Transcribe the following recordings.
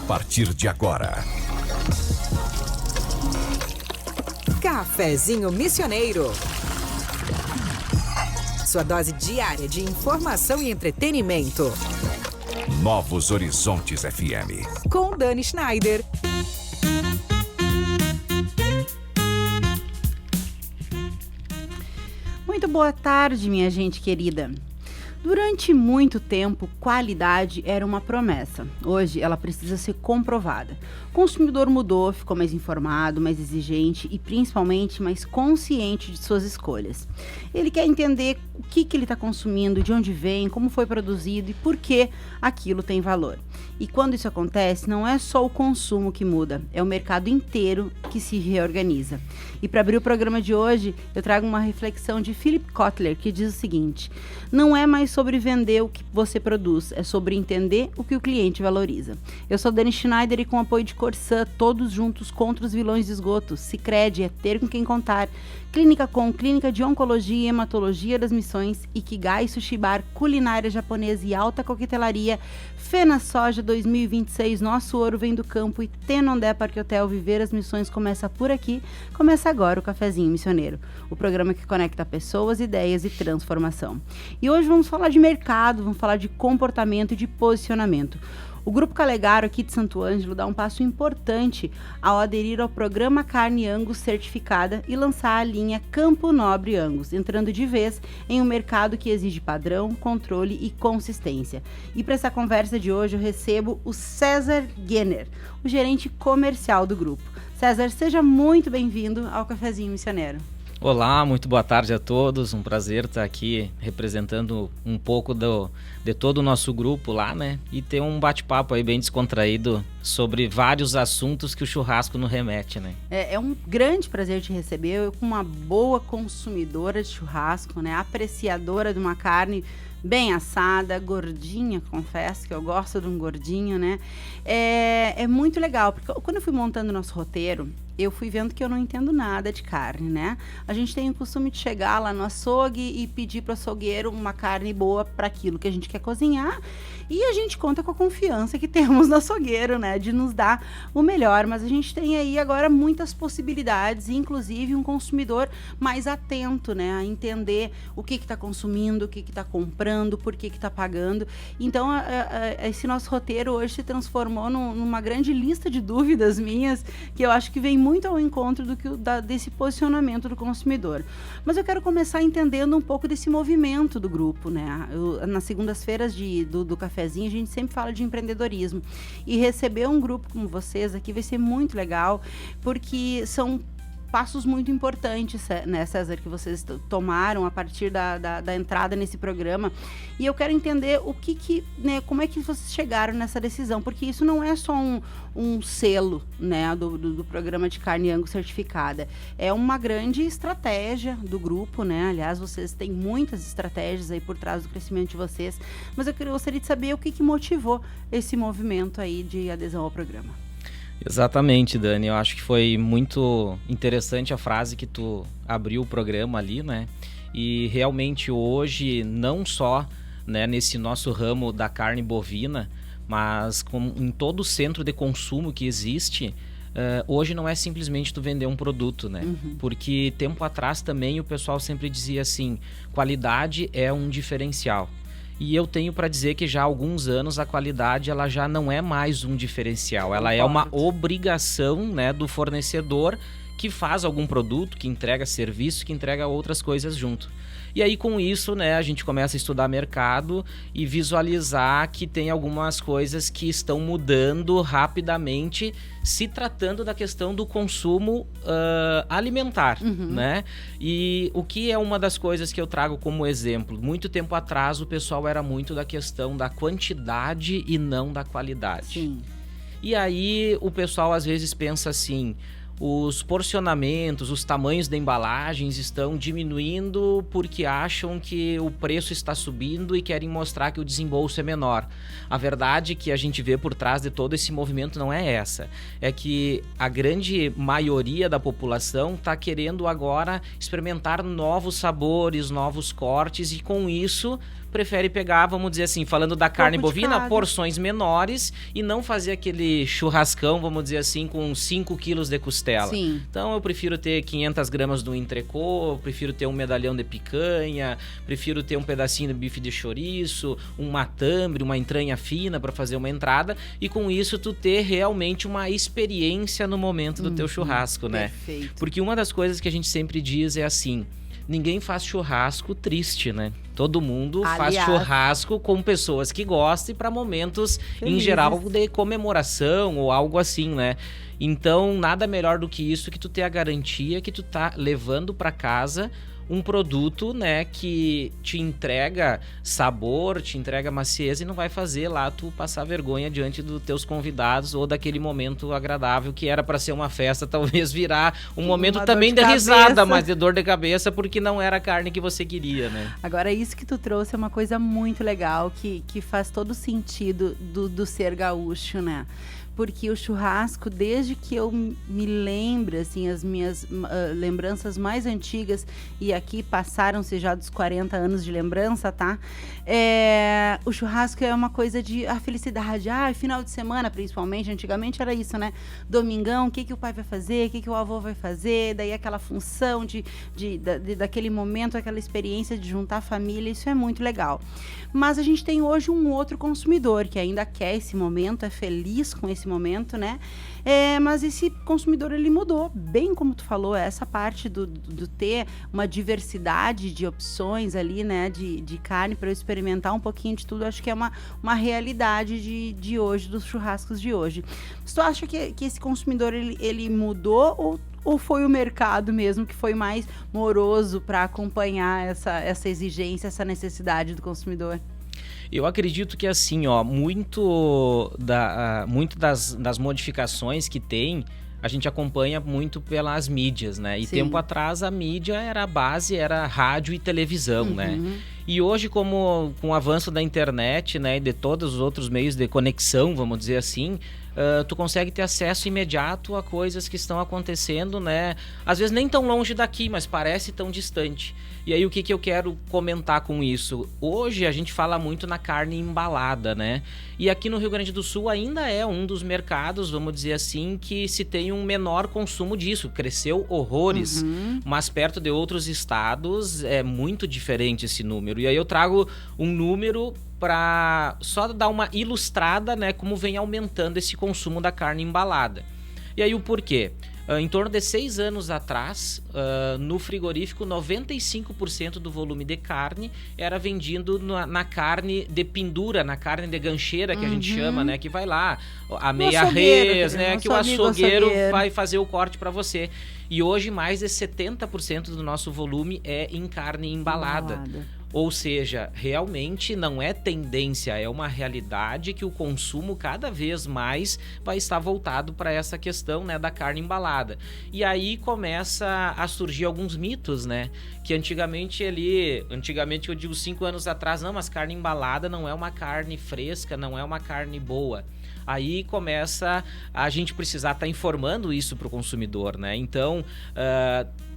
partir de agora. Cafezinho Missioneiro. Sua dose diária de informação e entretenimento. Novos Horizontes FM. Com Dani Schneider. Muito boa tarde, minha gente querida. Durante muito tempo, qualidade era uma promessa. Hoje, ela precisa ser comprovada. O consumidor mudou, ficou mais informado, mais exigente e, principalmente, mais consciente de suas escolhas. Ele quer entender o que ele está consumindo, de onde vem, como foi produzido e por que aquilo tem valor. E quando isso acontece, não é só o consumo que muda, é o mercado inteiro que se reorganiza. E para abrir o programa de hoje, eu trago uma reflexão de Philip Kotler, que diz o seguinte: não é mais sobre vender o que você produz, é sobre entender o que o cliente valoriza. Eu sou Dani Schneider e com o apoio de Corsã, todos juntos contra os vilões de esgoto. Sicredi é ter com quem contar. Clínica Com, clínica de oncologia e hematologia das Missões, Ikigai Sushi Bar, culinária japonesa e alta coquetelaria, Fena Soja 2026, nosso ouro vem do campo e Tenondé Parque Hotel, viver as missões começa por aqui. Começa agora o Cafezinho Missioneiro, o programa que conecta pessoas, ideias e transformação. E hoje vamos falar de mercado, vamos falar de comportamento e de posicionamento. O Grupo Calegaro aqui de Santo Ângelo dá um passo importante ao aderir ao programa Carne Angus certificada e lançar a linha Campo Nobre Angus, entrando de vez em um mercado que exige padrão, controle e consistência. E para essa conversa de hoje eu recebo o César Genner, o gerente comercial do grupo. César, seja muito bem-vindo ao Cafezinho Missioneiro. Olá, muito boa tarde a todos, um prazer estar aqui representando um pouco de todo o nosso grupo lá, né? E ter um bate-papo aí bem descontraído sobre vários assuntos que o churrasco nos remete, né? É um grande prazer te receber, eu com uma boa consumidora de churrasco, né? Apreciadora de uma carne bem assada, gordinha, confesso que eu gosto de um gordinho, né? É muito legal, porque quando eu fui montando o nosso roteiro, eu fui vendo que eu não entendo nada de carne, né? A gente tem o costume de chegar lá no açougue e pedir para o açougueiro uma carne boa para aquilo que a gente quer cozinhar, e a gente conta com a confiança que temos no açougueiro, né? De nos dar o melhor, mas a gente tem aí agora muitas possibilidades, inclusive um consumidor mais atento, né? A entender o que está consumindo, o que está comprando, por que está pagando. Então, esse nosso roteiro hoje se transformou numa grande lista de dúvidas minhas, que eu acho que vem muito ao encontro desse posicionamento do consumidor. Mas eu quero começar entendendo um pouco desse movimento do grupo, né? Nas segundas-feiras do Cafezinho, a gente sempre fala de empreendedorismo. E receber um grupo como vocês aqui vai ser muito legal, porque são passos muito importantes, né, César, que vocês tomaram a partir da entrada nesse programa. E eu quero entender né, como é que vocês chegaram nessa decisão, porque isso não é só um selo, né, do programa de carne Angus certificada. É uma grande estratégia do grupo, né? Aliás, vocês têm muitas estratégias aí por trás do crescimento de vocês, mas eu gostaria de saber o que motivou esse movimento aí de adesão ao programa. Exatamente, Dani. Eu acho que foi muito interessante a frase que tu abriu o programa ali, né? E realmente hoje, não só, né, nesse nosso ramo da carne bovina, mas em todo o centro de consumo que existe, hoje não é simplesmente tu vender um produto, né? Uhum. Porque tempo atrás também o pessoal sempre dizia assim, qualidade é um diferencial. E eu tenho para dizer que já há alguns anos a qualidade ela já não é mais um diferencial, ela é uma obrigação, né, do fornecedor que faz algum produto, que entrega serviço, que entrega outras coisas junto. E aí com isso, né, a gente começa a estudar mercado e visualizar que tem algumas coisas que estão mudando rapidamente, se tratando da questão do consumo alimentar, né? E o que é uma das coisas que eu trago como exemplo? Muito tempo atrás o pessoal era muito da questão da quantidade e não da qualidade. Sim. E aí o pessoal às vezes pensa assim, os porcionamentos, os tamanhos de embalagens estão diminuindo porque acham que o preço está subindo e querem mostrar que o desembolso é menor. A verdade que a gente vê por trás de todo esse movimento não é essa. É que a grande maioria da população está querendo agora experimentar novos sabores, novos cortes e com isso prefere pegar, vamos dizer assim, falando da carne Pouco de bovina, cada. porções menores e não fazer aquele churrascão, vamos dizer assim, com 5 quilos de costela. Sim. Então eu prefiro ter 500 gramas do entrecô, eu prefiro ter um medalhão de picanha, prefiro ter um pedacinho de bife de chouriço, um matambre, uma entranha fina para fazer uma entrada, e com isso tu ter realmente uma experiência no momento do teu churrasco, né? Perfeito. Porque uma das coisas que a gente sempre diz é assim: ninguém faz churrasco triste, né? Todo mundo faz Aliás. churrasco com pessoas que gostem para momentos, em Felizes. geral, de comemoração ou algo assim, né? Então, nada melhor do que isso, que tu ter a garantia que tu tá levando para casa um produto, né, que te entrega sabor, te entrega macieza e não vai fazer lá tu passar vergonha diante dos teus convidados ou daquele momento agradável que era para ser uma festa, talvez virar um momento Uma também dor de de risada, cabeça. mas de dor de cabeça porque não era a carne que você queria, né? Agora, isso que tu trouxe é uma coisa muito legal, que faz todo sentido do ser gaúcho, né? Porque o churrasco, desde que eu me lembro, assim, as minhas lembranças mais antigas, e aqui passaram-se já dos 40 anos de lembrança, tá? O churrasco é uma coisa de felicidade. Final de semana, principalmente, antigamente era isso, né? Domingão, o que o pai vai fazer, o que o avô vai fazer, daí aquela função daquele momento, aquela experiência de juntar a família, isso é muito legal. Mas a gente tem hoje um outro consumidor que ainda quer esse momento, é feliz com esse momento, né? Mas esse consumidor, ele mudou, bem como tu falou, essa parte do ter uma diversidade de opções ali, né? De carne para eu experimentar um pouquinho de tudo, acho que é uma realidade de hoje, dos churrascos de hoje. Mas tu acha que esse consumidor, ele mudou ou foi o mercado mesmo que foi mais moroso para acompanhar essa exigência, essa necessidade do consumidor? Eu acredito que assim, ó, muito das modificações que tem, a gente acompanha muito pelas mídias, né? E Sim. tempo atrás a mídia era a base, era rádio e televisão, né? E hoje, com o avanço da internet, né, e de todos os outros meios de conexão, vamos dizer assim, tu consegue ter acesso imediato a coisas que estão acontecendo, né? Às vezes nem tão longe daqui, mas parece tão distante. E aí o que eu quero comentar com isso? Hoje a gente fala muito na carne embalada, né? E aqui no Rio Grande do Sul ainda é um dos mercados, vamos dizer assim, que se tem um menor consumo disso. Cresceu horrores, mas perto de outros estados é muito diferente esse número. E aí eu trago um número para só dar uma ilustrada, né, como vem aumentando esse consumo da carne embalada. E aí o porquê? Em torno de 6 anos atrás, no frigorífico, 95% do volume de carne era vendido na carne de pendura, na carne de gancheira, que a gente chama, né? Que vai lá, a meia res, né? Que o açougueiro vai fazer o corte para você. E hoje, mais de 70% do nosso volume é em carne embalada. Ou seja, realmente não é tendência, é uma realidade que o consumo cada vez mais vai estar voltado para essa questão, né, da carne embalada. E aí começa a surgir alguns mitos, né? Que antigamente eu digo 5 anos atrás, não, mas carne embalada não é uma carne fresca, não é uma carne boa. Aí começa a gente precisar estar informando isso para o consumidor, né? Então,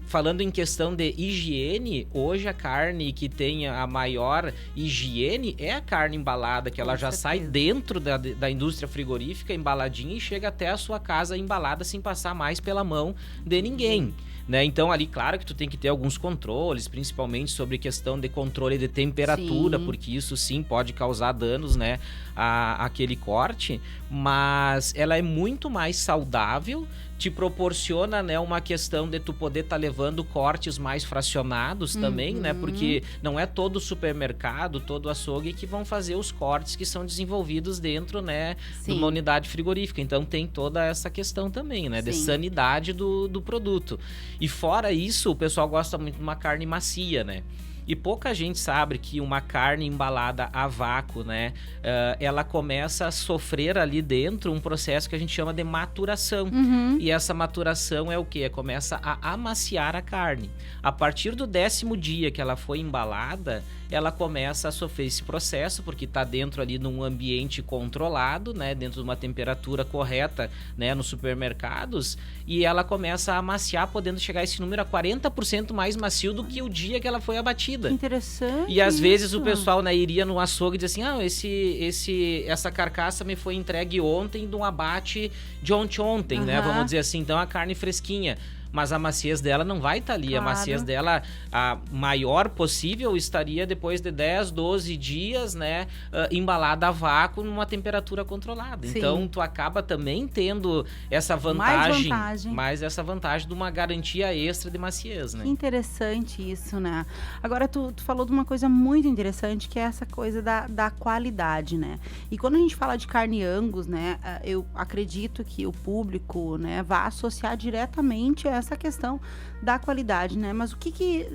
falando em questão de higiene, hoje a carne que tem a maior higiene é a carne embalada, que ela já sai dentro da indústria frigorífica, embaladinha, e chega até a sua casa embalada sem passar mais pela mão de ninguém. Né? Então ali, claro que tu tem que ter alguns controles, principalmente sobre questão de controle de temperatura, porque isso sim pode causar danos, né, àquele corte, mas ela é muito mais saudável, te proporciona, né, uma questão de tu poder estar levando cortes mais fracionados também, né, porque não é todo supermercado, todo açougue que vão fazer os cortes que são desenvolvidos dentro, né, de uma unidade frigorífica. Então tem toda essa questão também, né, de sanidade do produto. E fora isso, o pessoal gosta muito de uma carne macia, né? E pouca gente sabe que uma carne embalada a vácuo, né, ela começa a sofrer ali dentro um processo que a gente chama de maturação. E essa maturação é o quê? Começa a amaciar a carne. A partir do 10º dia que ela foi embalada, ela começa a sofrer esse processo, porque está dentro ali num ambiente controlado, né, dentro de uma temperatura correta, né, nos supermercados, e ela começa a amaciar, podendo chegar a esse número a 40% mais macio do que o dia que ela foi abatida. vida. Que interessante. E às vezes isso. o pessoal, né, iria no açougue e dizia assim, essa carcaça me foi entregue ontem de um abate de ontem, né? Vamos dizer assim, então a carne fresquinha. Mas a maciez dela não vai estar ali. Claro. A maciez dela, a maior possível, estaria depois de 10, 12 dias, né, embalada a vácuo numa temperatura controlada. Sim. Então, tu acaba também tendo essa mais essa vantagem de uma garantia extra de maciez, né? Que interessante isso, né? Agora, tu falou de uma coisa muito interessante, que é essa coisa da qualidade, né? E quando a gente fala de carne Angus, né, eu acredito que o público, né, vai associar diretamente a essa questão da qualidade, né? Mas o que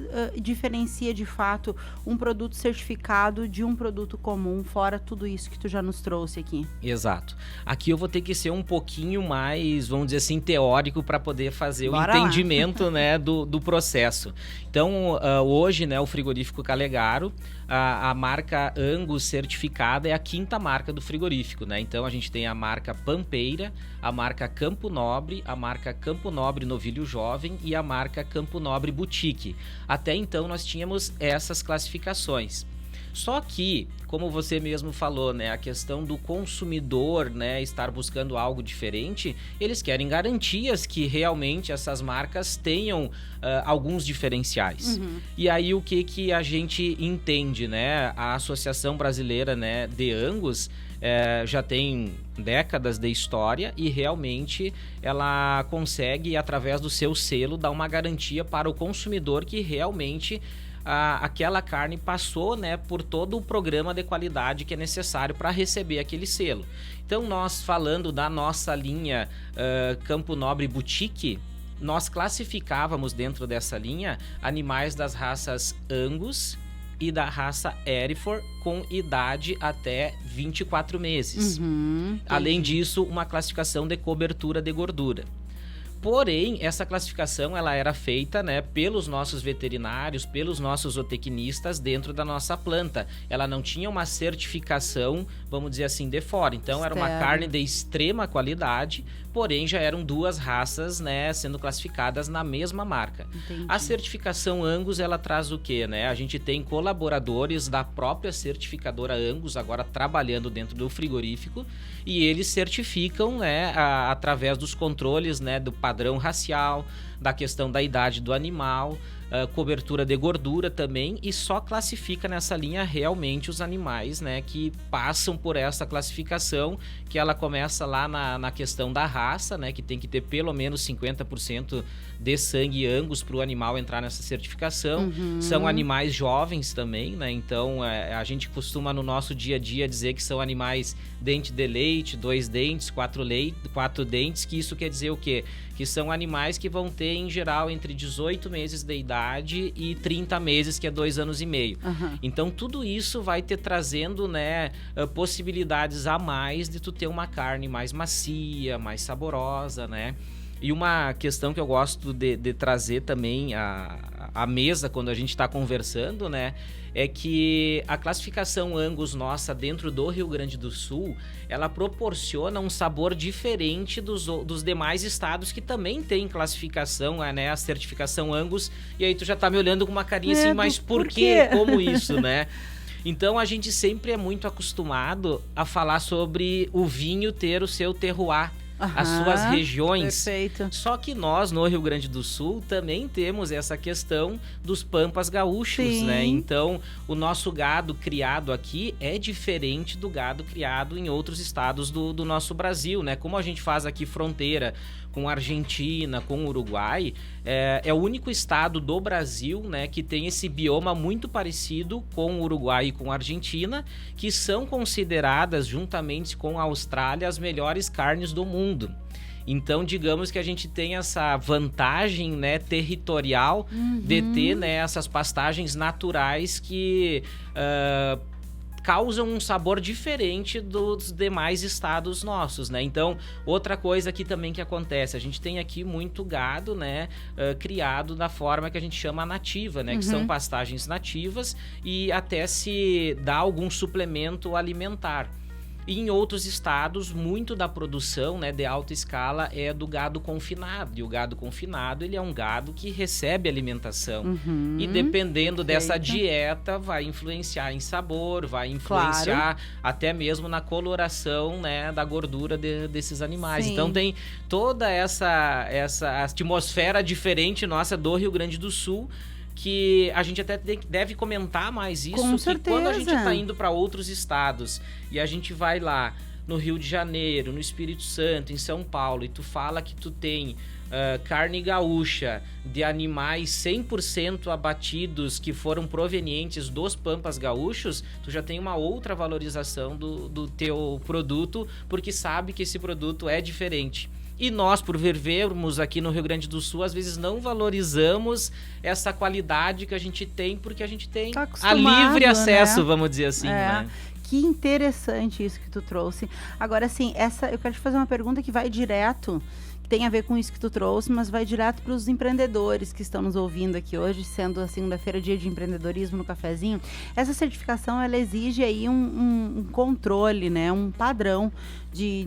diferencia de fato um produto certificado de um produto comum, fora tudo isso que tu já nos trouxe aqui? Exato. Aqui eu vou ter que ser um pouquinho mais, vamos dizer assim, teórico para poder fazer Bora o entendimento, né, do processo. Então, hoje, né, o frigorífico Calegaro, a marca Angus certificada é a 5ª marca do frigorífico, né? Então, a gente tem a marca Pampeira, a marca Campo Nobre, a marca Campo Nobre Novilho Jovem e a marca Campo Nobre Boutique. Até então, nós tínhamos essas classificações. Só que, como você mesmo falou, né, a questão do consumidor, né, estar buscando algo diferente, eles querem garantias que realmente essas marcas tenham alguns diferenciais. E aí o que a gente entende, né? A Associação Brasileira, né, de Angus já tem décadas de história e realmente ela consegue, através do seu selo, dar uma garantia para o consumidor que realmente aquela carne passou, né, por todo o programa de qualidade que é necessário para receber aquele selo. Então, nós falando da nossa linha Campo Nobre Boutique, nós classificávamos dentro dessa linha animais das raças Angus e da raça Hereford com idade até 24 meses. Além disso, uma classificação de cobertura de gordura. Porém, essa classificação ela era feita, né, pelos nossos veterinários, pelos nossos zootecnistas dentro da nossa planta. Ela não tinha uma certificação, vamos dizer assim, de fora. Então, era uma carne de extrema qualidade, porém já eram 2 raças, né, sendo classificadas na mesma marca. Entendi. A certificação Angus, ela traz o quê, né? A gente tem colaboradores da própria certificadora Angus agora trabalhando dentro do frigorífico e eles certificam, né, através dos controles, né, do padrão racial, da questão da idade do animal, cobertura de gordura também, e só classifica nessa linha realmente os animais, né, que passam por essa classificação, que ela começa lá na questão da raça, né, que tem que ter pelo menos 50% de sangue Angus para o animal entrar nessa certificação. São animais jovens também, né, então a gente costuma no nosso dia a dia dizer que são animais dente de leite, 2 dentes, 4 dentes, que isso quer dizer o quê? Que são animais que vão ter, em geral, entre 18 meses de idade e 30 meses, que é 2 anos e meio. Então, tudo isso vai te trazendo, né, possibilidades a mais de tu ter uma carne mais macia, mais saborosa, né? E uma questão que eu gosto de trazer também à mesa quando a gente está conversando, né, é que a classificação Angus nossa dentro do Rio Grande do Sul, ela proporciona um sabor diferente dos demais estados que também tem classificação, né, a certificação Angus, e aí tu já tá me olhando com uma carinha assim, mas por quê? Como isso, né? Então a gente sempre é muito acostumado a falar sobre o vinho ter o seu terroir, as suas regiões. Perfeito. Só que nós, no Rio Grande do Sul, também temos essa questão dos pampas gaúchos, Sim. né? Então, o nosso gado criado aqui é diferente do gado criado em outros estados do nosso Brasil, né? Como a gente faz aqui fronteira com a Argentina, com o Uruguai, é o único estado do Brasil, né, que tem esse bioma muito parecido com o Uruguai e com a Argentina, que são consideradas, juntamente com a Austrália, as melhores carnes do mundo. Então, digamos que a gente tem essa vantagem, né, territorial de ter, né, essas pastagens naturais que causam um sabor diferente dos demais estados nossos, né? Então, outra coisa aqui também que acontece, a gente tem aqui muito gado, né, criado da forma que a gente chama nativa, né? Que são pastagens nativas e até se dá algum suplemento alimentar. E em outros estados, muito da produção, né, de alta escala é do gado confinado. E o gado confinado, ele é um gado que recebe alimentação. E dependendo dessa dieta, vai influenciar em sabor, vai influenciar até mesmo na coloração, né, da gordura desses animais. Sim. Então tem toda essa atmosfera diferente nossa do Rio Grande do Sul, que a gente até deve comentar mais isso, Com que certeza. quando a gente está indo para outros estados e a gente vai lá no Rio de Janeiro, no Espírito Santo, em São Paulo, e tu fala que tu tem carne gaúcha de animais 100% abatidos que foram provenientes dos pampas gaúchos, tu já tem uma outra valorização do teu produto, porque sabe que esse produto é diferente. E nós, por vivermos aqui no Rio Grande do Sul, às vezes não valorizamos essa qualidade que a gente tem, porque a gente tem a livre acesso, né? Vamos dizer assim, né? Que interessante isso que tu trouxe. Agora, assim, eu quero te fazer uma pergunta que vai direto, que tem a ver com isso que tu trouxe, mas vai direto para os empreendedores que estão nos ouvindo aqui hoje, sendo a segunda-feira dia de empreendedorismo no cafezinho. Essa certificação, ela exige aí um controle, né? Um padrão de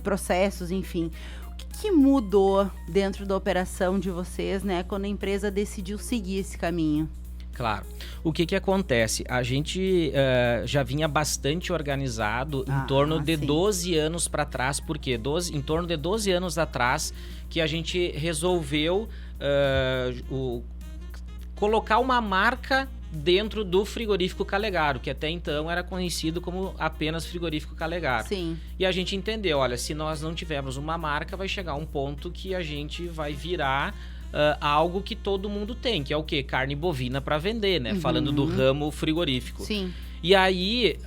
processos, enfim. O que mudou dentro da operação de vocês, né, quando a empresa decidiu seguir esse caminho? Claro. O que acontece? A gente já vinha bastante organizado em torno de 12 anos para trás. Por quê? Em torno de 12 anos atrás que a gente resolveu colocar uma marca dentro do frigorífico Calegaro, que até então era conhecido como apenas frigorífico Calegaro. Sim. E a gente entendeu, olha, se nós não tivermos uma marca, vai chegar um ponto que a gente vai virar algo que todo mundo tem, que é o quê? Carne bovina para vender, né? Falando do ramo frigorífico. Sim. E aí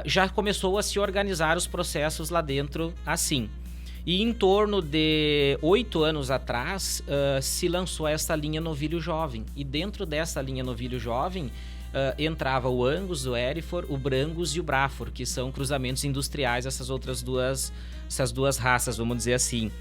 já começou a se organizar os processos lá dentro assim. E em torno de 8 anos atrás, se lançou essa linha Novilho Jovem. E dentro dessa linha Novilho Jovem, entrava o Angus, o Hereford, o Brangus e o Braford, que são cruzamentos industriais, essas duas raças, vamos dizer assim.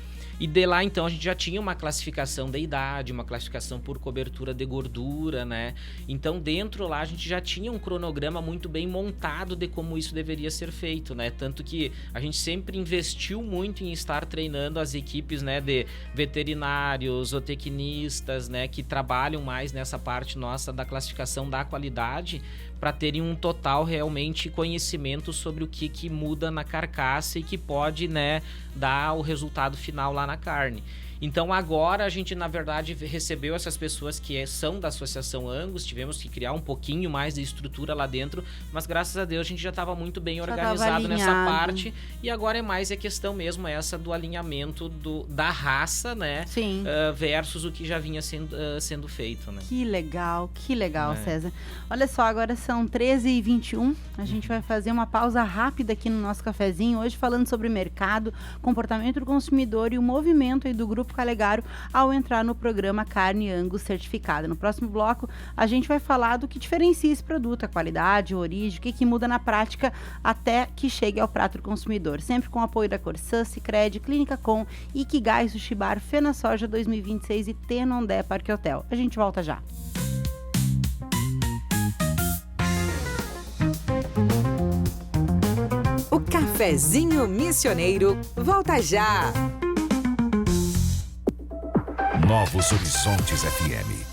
E de lá, então, a gente já tinha uma classificação da idade, uma classificação por cobertura de gordura, né? Então, dentro lá, a gente já tinha um cronograma muito bem montado de como isso deveria ser feito, né? Tanto que a gente sempre investiu muito em estar treinando as equipes, né, de veterinários, zootecnistas, né, que trabalham mais nessa parte nossa da classificação da qualidade, para terem um total realmente conhecimento sobre o que muda na carcaça e que pode, né, dar o resultado final lá na carne. Então agora a gente, na verdade, recebeu essas pessoas que são da Associação Angus, tivemos que criar um pouquinho mais de estrutura lá dentro, mas graças a Deus a gente já estava muito bem organizado nessa parte, e agora é mais a questão mesmo essa do alinhamento da raça, né? Sim. Versus o que já vinha sendo feito, né? Que legal, César. Olha só, agora são 13h21, a gente vai fazer uma pausa rápida aqui no nosso cafezinho, hoje falando sobre mercado, comportamento do consumidor e o movimento aí do Grupo Calegaro ao entrar no programa Carne Angus Certificada. No próximo bloco, a gente vai falar do que diferencia esse produto, a qualidade, a origem, o que muda na prática até que chegue ao prato do consumidor. Sempre com o apoio da Corsã, Sicredi, Clínica Com, Ikigai Sushi Bar, Fena Soja 2026 e Tenondé Parque Hotel. A gente volta já. O Cafezinho Missioneiro volta já. Novos Horizontes FM.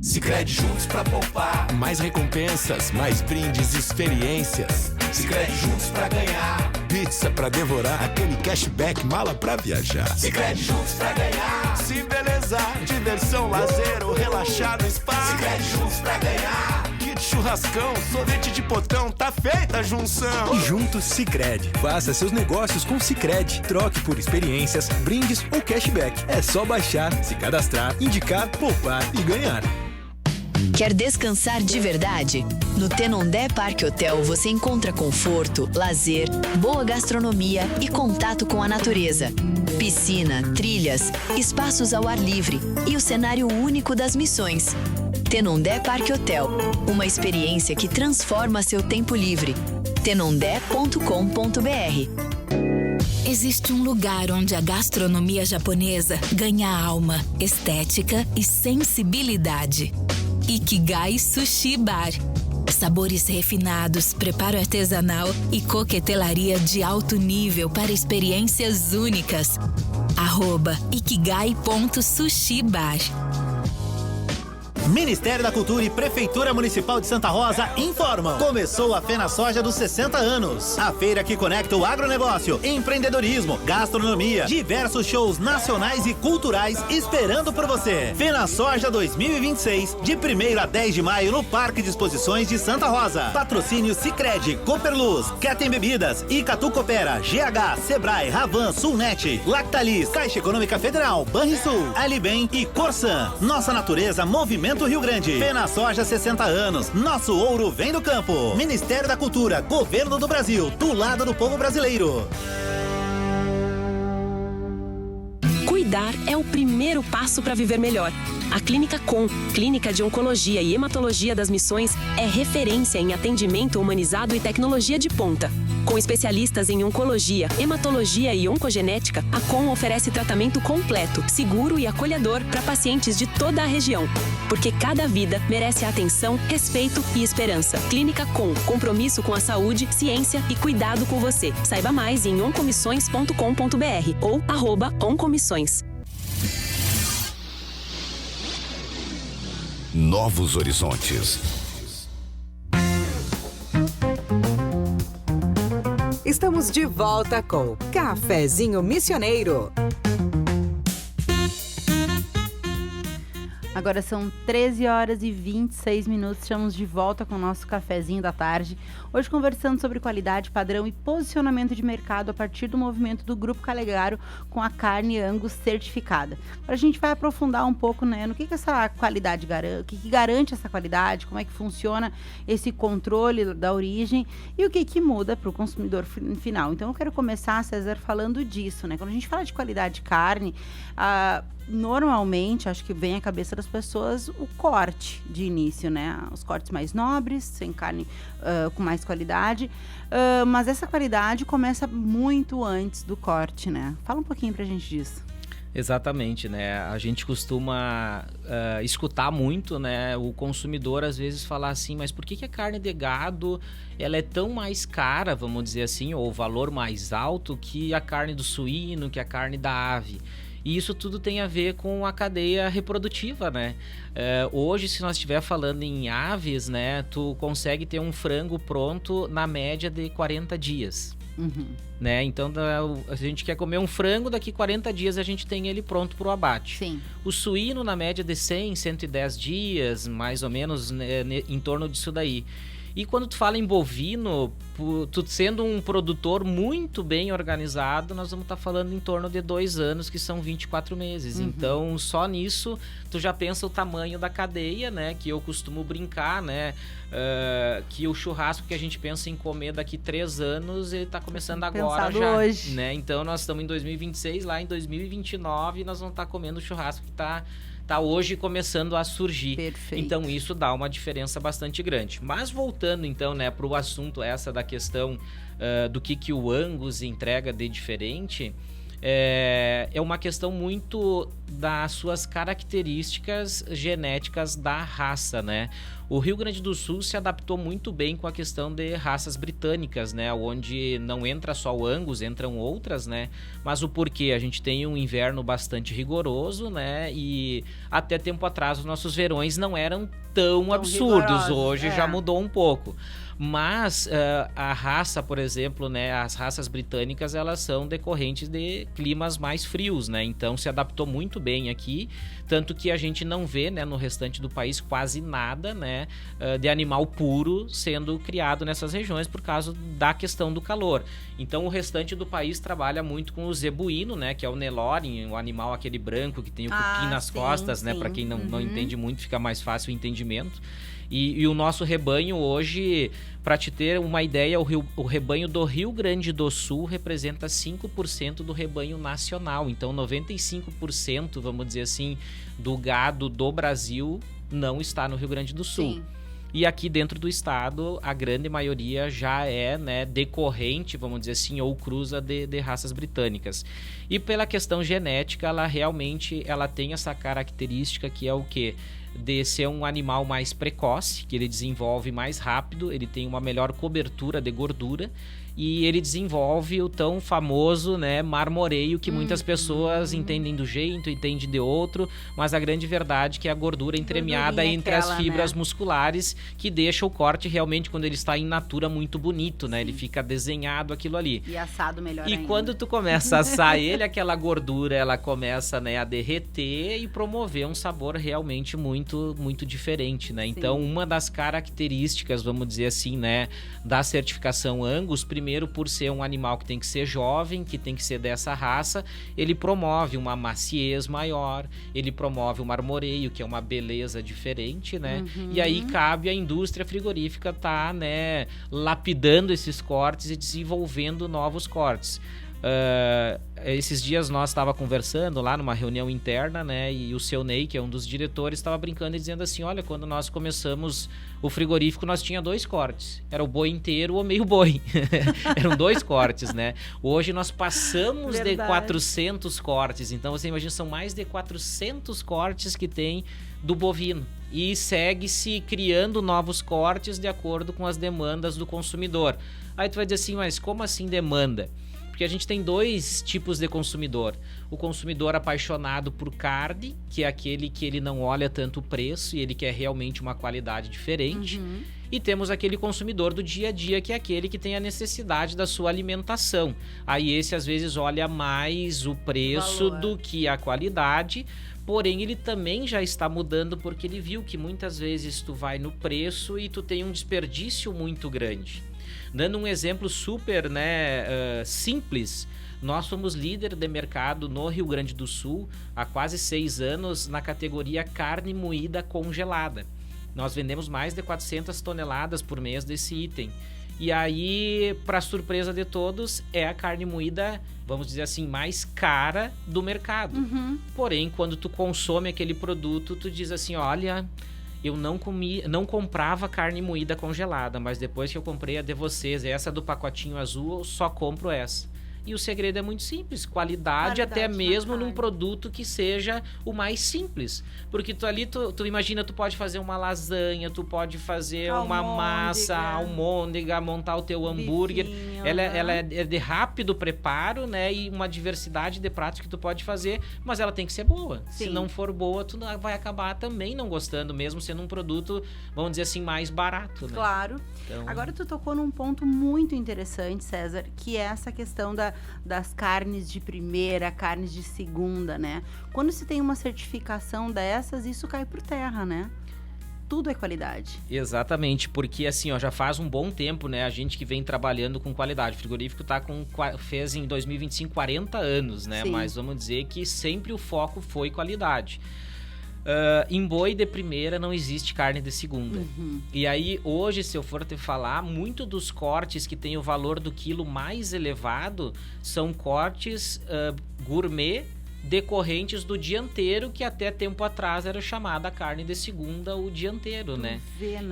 Sicredi juntos pra poupar. Mais recompensas, mais brindes, experiências. Sicredi juntos pra ganhar. Pizza pra devorar, aquele cashback, mala pra viajar. Sicredi juntos pra ganhar. Se belezar, diversão, lazer ou relaxar no spa. Sicredi juntos pra ganhar. Kit churrascão, sorvete de potão, tá feita a junção. E juntos Sicredi. Faça seus negócios com Sicredi. Troque por experiências, brindes ou cashback. É só baixar, se cadastrar, indicar, poupar e ganhar. Quer descansar de verdade? No Tenondé Parque Hotel você encontra conforto, lazer, boa gastronomia e contato com a natureza. Piscina, trilhas, espaços ao ar livre e o cenário único das missões. Tenondé Parque Hotel, uma experiência que transforma seu tempo livre. tenondé.com.br. Existe um lugar onde a gastronomia japonesa ganha alma, estética e sensibilidade. Ikigai Sushi Bar. Sabores refinados, preparo artesanal e coquetelaria de alto nível para experiências únicas. @ikigai.sushibar. Ministério da Cultura e Prefeitura Municipal de Santa Rosa informam. Começou a Fena Soja dos 60 anos. A feira que conecta o agronegócio, empreendedorismo, gastronomia, diversos shows nacionais e culturais esperando por você. Fena Soja 2026, de 1º a 10 de maio no Parque de Exposições de Santa Rosa. Patrocínio Sicredi, Cooperluz, Ketem Bebidas, Icatu Coopera, GH, Sebrae, Ravan, Sulnet, Lactalis, Caixa Econômica Federal, Banrisul, Alibem e Corsan. Nossa natureza, movimento Rio Grande. Fena Soja 60 anos. Nosso ouro vem do campo. Ministério da Cultura, Governo do Brasil, do lado do povo brasileiro. Cuidar é o primeiro passo para viver melhor. A Clínica Com, Clínica de Oncologia e Hematologia das Missões, é referência em atendimento humanizado e tecnologia de ponta. Com especialistas em oncologia, hematologia e oncogenética, a Com oferece tratamento completo, seguro e acolhedor para pacientes de toda a região. Porque cada vida merece atenção, respeito e esperança. Clínica Com, compromisso com a saúde, ciência e cuidado com você. Saiba mais em oncomissões.com.br ou @oncomissões. Novos horizontes. Estamos de volta com Cafezinho Missioneiro. Agora são 13h26. Estamos de volta com o nosso cafezinho da tarde. Hoje conversando sobre qualidade, padrão e posicionamento de mercado a partir do movimento do Grupo Calegaro com a carne Angus certificada. Agora a gente vai aprofundar um pouco, né, no que essa qualidade garante, o que garante essa qualidade, como é que funciona esse controle da origem e o que muda para o consumidor final. Então eu quero começar, César, falando disso, né? Quando a gente fala de qualidade de carne, normalmente, acho que vem à cabeça das pessoas o corte de início, né? Os cortes mais nobres, sem carne com mais qualidade. Mas essa qualidade começa muito antes do corte, né? Fala um pouquinho pra gente disso. Exatamente, né? A gente costuma escutar muito, né? O consumidor às vezes falar assim, mas por que a carne de gado ela é tão mais cara, vamos dizer assim, ou o valor mais alto que a carne do suíno, que a carne da ave? E isso tudo tem a ver com a cadeia reprodutiva, né? Hoje, se nós estiver falando em aves, né? Tu consegue ter um frango pronto na média de 40 dias. Uhum. Né? Então, a gente quer comer um frango, daqui 40 dias a gente tem ele pronto para o abate. Sim. O suíno, na média de 100, 110 dias, mais ou menos, né, em torno disso daí. E quando tu fala em bovino, tu sendo um produtor muito bem organizado, nós vamos estar falando em torno de 2 anos, que são 24 meses. Uhum. Então, só nisso, tu já pensa o tamanho da cadeia, né? Que eu costumo brincar, né? Que o churrasco que a gente pensa em comer daqui 3 anos, ele tá começando agora já. Hoje. Né? Então, nós estamos em 2026, lá em 2029, nós vamos estar comendo o churrasco que tá hoje começando a surgir. Perfeito. Então isso dá uma diferença bastante grande. Mas voltando então, né, para o assunto essa da questão do que o Angus entrega de diferente, é uma questão muito das suas características genéticas da raça, né? O Rio Grande do Sul se adaptou muito bem com a questão de raças britânicas, né? Onde não entra só o Angus, entram outras, né? Mas o porquê? A gente tem um inverno bastante rigoroso, né? E até tempo atrás os nossos verões não eram tão absurdos. Hoje já mudou um pouco. Mas a raça, por exemplo, né, as raças britânicas, elas são decorrentes de climas mais frios, né? Então se adaptou muito bem aqui, tanto que a gente não vê, né, no restante do país quase nada, né, de animal puro sendo criado nessas regiões por causa da questão do calor. Então o restante do país trabalha muito com o zebuíno, né, que é o Nelore, o animal aquele branco que tem o cupim nas costas, né, para quem não entende muito, fica mais fácil o entendimento. E o nosso rebanho hoje, para te ter uma ideia, o rebanho do Rio Grande do Sul representa 5% do rebanho nacional. Então 95%, vamos dizer assim, do gado do Brasil não está no Rio Grande do Sul. Sim. E aqui dentro do estado, a grande maioria já é, né, decorrente, vamos dizer assim, ou cruza de raças britânicas. E pela questão genética, ela realmente tem essa característica que é o quê? de ser um animal mais precoce, que ele desenvolve mais rápido, ele tem uma melhor cobertura de gordura e ele desenvolve o tão famoso, né, marmoreio que muitas pessoas entendem do jeito, entendem de outro, mas a grande verdade é que é a gordura entremeada entre as fibras musculares que deixa o corte realmente, quando ele está in natura, muito bonito, né? Ele fica desenhado aquilo ali. E assado melhor ainda. E quando tu começa a assar ele, aquela gordura, ela começa, né, a derreter e promover um sabor realmente muito, muito diferente, né? Então, uma das características, vamos dizer assim, né, da certificação Angus, primeiro, por ser um animal que tem que ser jovem, que tem que ser dessa raça, ele promove uma maciez maior, ele promove um marmoreio, que é uma beleza diferente, né? E aí cabe à indústria frigorífica tá, né, lapidando esses cortes e desenvolvendo novos cortes. Esses dias nós estava conversando lá numa reunião interna, né, e o seu Ney, que é um dos diretores, estava brincando e dizendo assim, olha, quando nós começamos o frigorífico, nós tinha 2 cortes, era o boi inteiro ou meio boi. Eram 2 cortes, né? Hoje nós passamos de 400 cortes, então você imagina, são mais de 400 cortes que tem do bovino. E segue-se criando novos cortes de acordo com as demandas do consumidor. Aí tu vai dizer assim, mas como assim demanda? Porque a gente tem 2 tipos de consumidor. O consumidor apaixonado por carne, que é aquele que ele não olha tanto o preço e ele quer realmente uma qualidade diferente. E temos aquele consumidor do dia a dia, que é aquele que tem a necessidade da sua alimentação. Aí esse às vezes olha mais o preço do que a qualidade, porém ele também já está mudando porque ele viu que muitas vezes tu vai no preço e tu tem um desperdício muito grande. Dando um exemplo super, né, simples, nós somos líder de mercado no Rio Grande do Sul há quase 6 anos na categoria carne moída congelada. Nós vendemos mais de 400 toneladas por mês desse item. E aí, para surpresa de todos, é a carne moída, vamos dizer assim, mais cara do mercado. Porém, quando tu consome aquele produto, tu diz assim, olha, eu não comprava carne moída congelada, mas depois que eu comprei a de vocês, essa do pacotinho azul, eu só compro essa. E o segredo é muito simples, qualidade até mesmo num produto que seja o mais simples. Porque tu imagina, tu pode fazer uma lasanha, tu pode fazer uma massa, almôndega, montar o teu hambúrguer. Ela é de rápido preparo, né? E uma diversidade de pratos que tu pode fazer, mas ela tem que ser boa. Se não for boa, tu vai acabar também não gostando, mesmo sendo um produto, vamos dizer assim, mais barato, né? Claro. Então... Agora tu tocou num ponto muito interessante, César, que é essa questão das carnes de primeira, carnes de segunda, né? Quando se tem uma certificação dessas, isso cai por terra, né? Tudo é qualidade. Exatamente, porque assim, ó, já faz um bom tempo, né? A gente que vem trabalhando com qualidade. O frigorífico fez em 2025 40 anos, né? Mas vamos dizer que sempre o foco foi qualidade. Em boi de primeira não existe carne de segunda. E aí, hoje, se eu for te falar, muito dos cortes que tem o valor do quilo mais elevado são cortes gourmet decorrentes do dianteiro, que até tempo atrás era chamada carne de segunda, o dianteiro, né?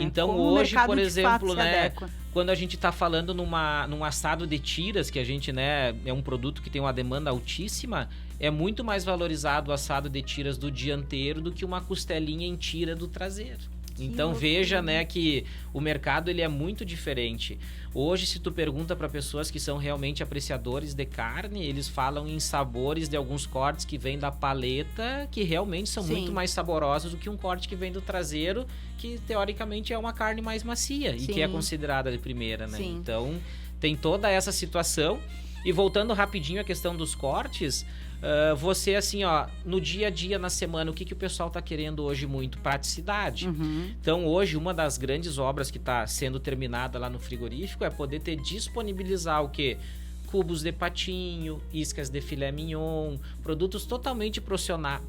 Então, hoje, por exemplo, né, quando a gente tá falando num assado de tiras, que a gente, né, é um produto que tem uma demanda altíssima, é muito mais valorizado o assado de tiras do dianteiro do que uma costelinha em tira do traseiro. Então veja, né, que o mercado ele é muito diferente. Hoje, se tu pergunta para pessoas que são realmente apreciadores de carne, eles falam em sabores de alguns cortes que vêm da paleta, que realmente são muito mais saborosos do que um corte que vem do traseiro, que teoricamente é uma carne mais macia e que é considerada de primeira, né? Então tem toda essa situação. E voltando rapidinho à questão dos cortes, você assim, ó, no dia a dia, na semana, o que o pessoal tá querendo hoje muito? Praticidade. Então hoje, uma das grandes obras que tá sendo terminada lá no frigorífico é poder disponibilizar o quê? Cubos de patinho, iscas de filé mignon, produtos totalmente